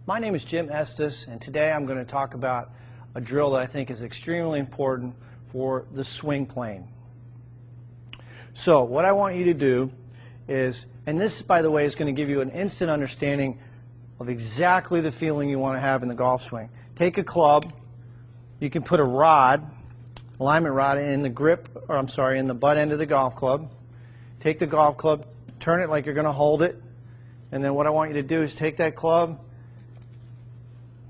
My name is Jim Estes, and today I'm going to talk about a drill that I think is extremely important for the swing plane. So what I want you to do is, and this by the way is going to give you an instant understanding of exactly the feeling you want to have in the golf swing. Take a club, you can put a rod, alignment rod in the grip, or I'm sorry, in the butt end of the golf club. Take the golf club, turn it like you're going to hold it, and then what I want you to do is take that club,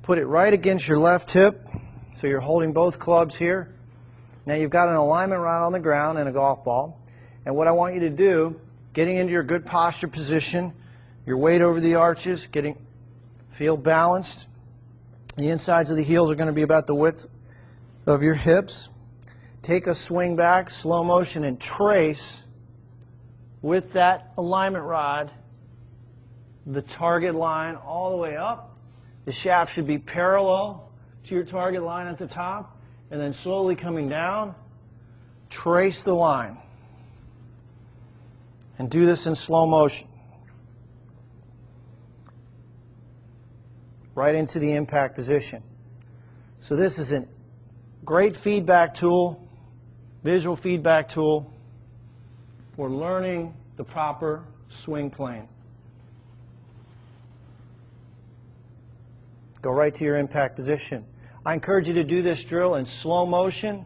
put it right against your left hip, so you're holding both clubs here. Now you've got an alignment rod on the ground and a golf ball, and what I want you to do, getting into your good posture position, your weight over the arches, feel balanced. The insides of the heels are going to be about the width of your hips. Take a swing back, slow motion, and trace with that alignment rod the target line all the way up. The shaft should be parallel to your target line at the top, and then slowly coming down, trace the line. And do this in slow motion. Right into the impact position. So this is a great feedback tool, visual feedback tool for learning the proper swing plane. Go right to your impact position. I encourage you to do this drill in slow motion,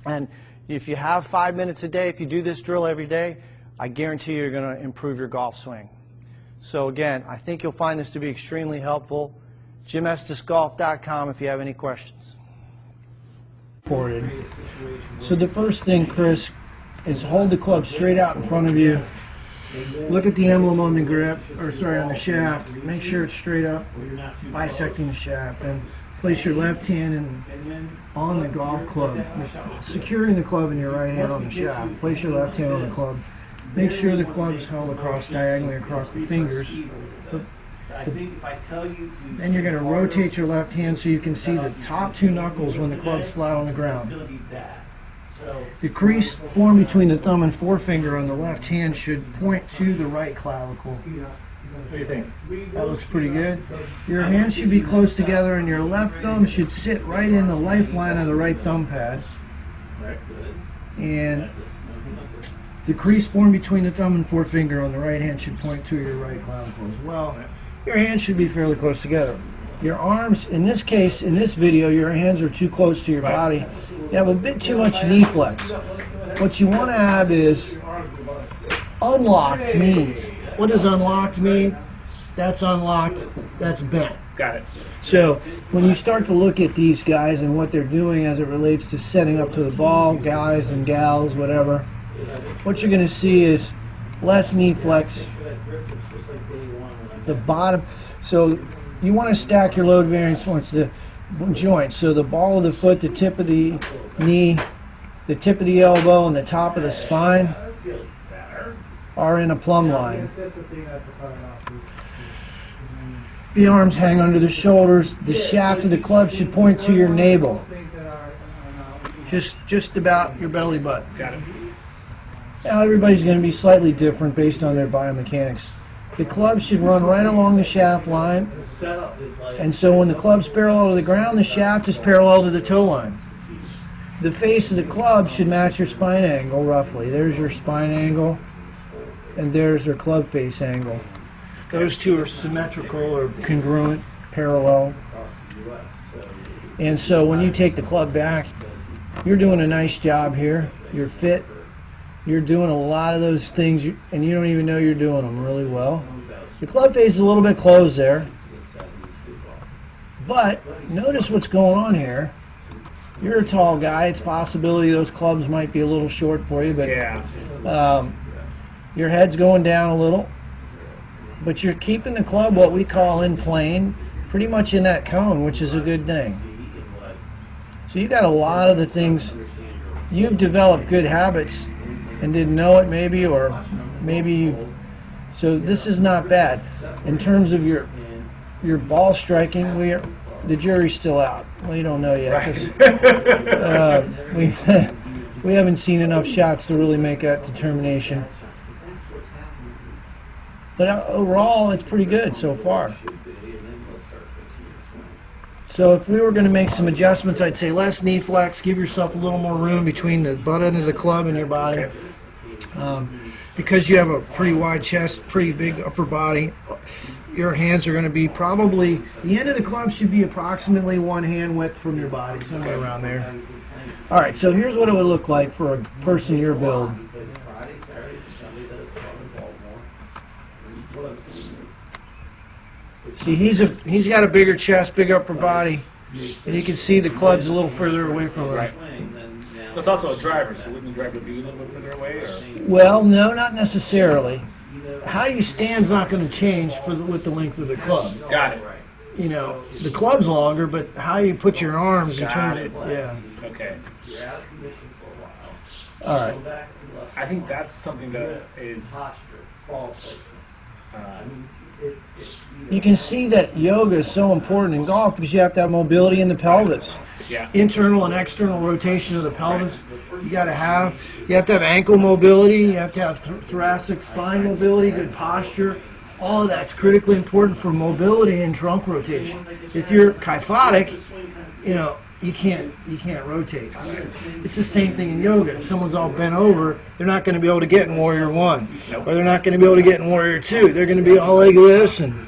and if you have 5 minutes a day, if you do this drill every day, I guarantee you're going to improve your golf swing. So again, I think you'll find this to be extremely helpful. JimEstesGolf.com if you have any questions. So the first thing, Chris, is hold the club straight out in front of you. Look at the emblem on the grip, or sorry, on the shaft. Make sure it's straight up, bisecting the shaft. And place your left hand on the golf club, securing the club in your right hand on the shaft. Place your left hand on the club. Make sure the club is held diagonally across the fingers. Then you're going to rotate your left hand so you can see the top two knuckles when the club's flat on the ground. The crease formed between the thumb and forefinger on the left hand should point to the right clavicle. What do you think? That looks pretty good. Your hands should be close together, and your left thumb should sit right in the lifeline of the right thumb pad. And the crease formed between the thumb and forefinger on the right hand should point to your right clavicle as well. Your hands should be fairly close together. Your arms, in this case, in this video, your hands are too close to your body. You have a bit too much knee flex. What you want to have is unlocked knees. What does unlocked mean? That's unlocked, that's bent. Got it. So when you start to look at these guys and what they're doing as it relates to setting up to the ball, guys and gals, whatever, what you're going to see is less knee flex. The bottom, so you want to stack your load bearing joints. So the ball of the foot, the tip of the knee, the tip of the elbow, and the top of the spine are in a plumb line. The arms hang under the shoulders. The shaft of the club should point to your navel. Just about your belly button. Got it. Now everybody's going to be slightly different based on their biomechanics. The club should run right along the shaft line, and so when the club's parallel to the ground, the shaft is parallel to the toe line. The face of the club should match your spine angle roughly. There's your spine angle, and there's your club face angle. Those two are symmetrical or congruent, parallel. And so when you take the club back, you're doing a nice job here. You're fit. You're doing a lot of those things, and you don't even know you're doing them really well. Your club face is a little bit closed there. But notice what's going on here. You're a tall guy. It's a possibility those clubs might be a little short for you, but your head's going down a little. But you're keeping the club what we call in plane, pretty much in that cone, which is a good thing. So you got a lot of the things. You've developed good habits and didn't know it maybe, or maybe so this is not bad. In terms of your ball striking, the jury's still out. We don't know yet. Right. We haven't seen enough shots to really make that determination. But overall, it's pretty good so far. So if we were going to make some adjustments, I'd say less knee flex, give yourself a little more room between the butt end of the club and your body. Because you have a pretty wide chest, pretty big upper body, your hands are going to be probably, the end of the club should be approximately 1 hand width from your body, somewhere around there. All right, so here's what it would look like for a person your build. See, he's got a bigger chest, big upper body, and you can see the club's a little further away from him. Right. But it's also a driver, so wouldn't the driver be a little bit further away? Or? Well, no, not necessarily. How you stand's not going to change with the length of the club. Got it. You know, the club's longer, but how you put your arms in terms of, yeah. Okay. All right. I think that's something that is. You can see that yoga is so important in golf because you have to have mobility in the pelvis. Yeah. Internal and external rotation of the pelvis. You have to have ankle mobility. You have to have thoracic spine mobility, good posture. All of that's critically important for mobility and trunk rotation. If you're kyphotic, you know, you can't rotate. It's the same thing in yoga. If someone's all bent over, they're not going to be able to get in Warrior 1, or they're not going to be able to get in Warrior 2. They're going to be all like this, and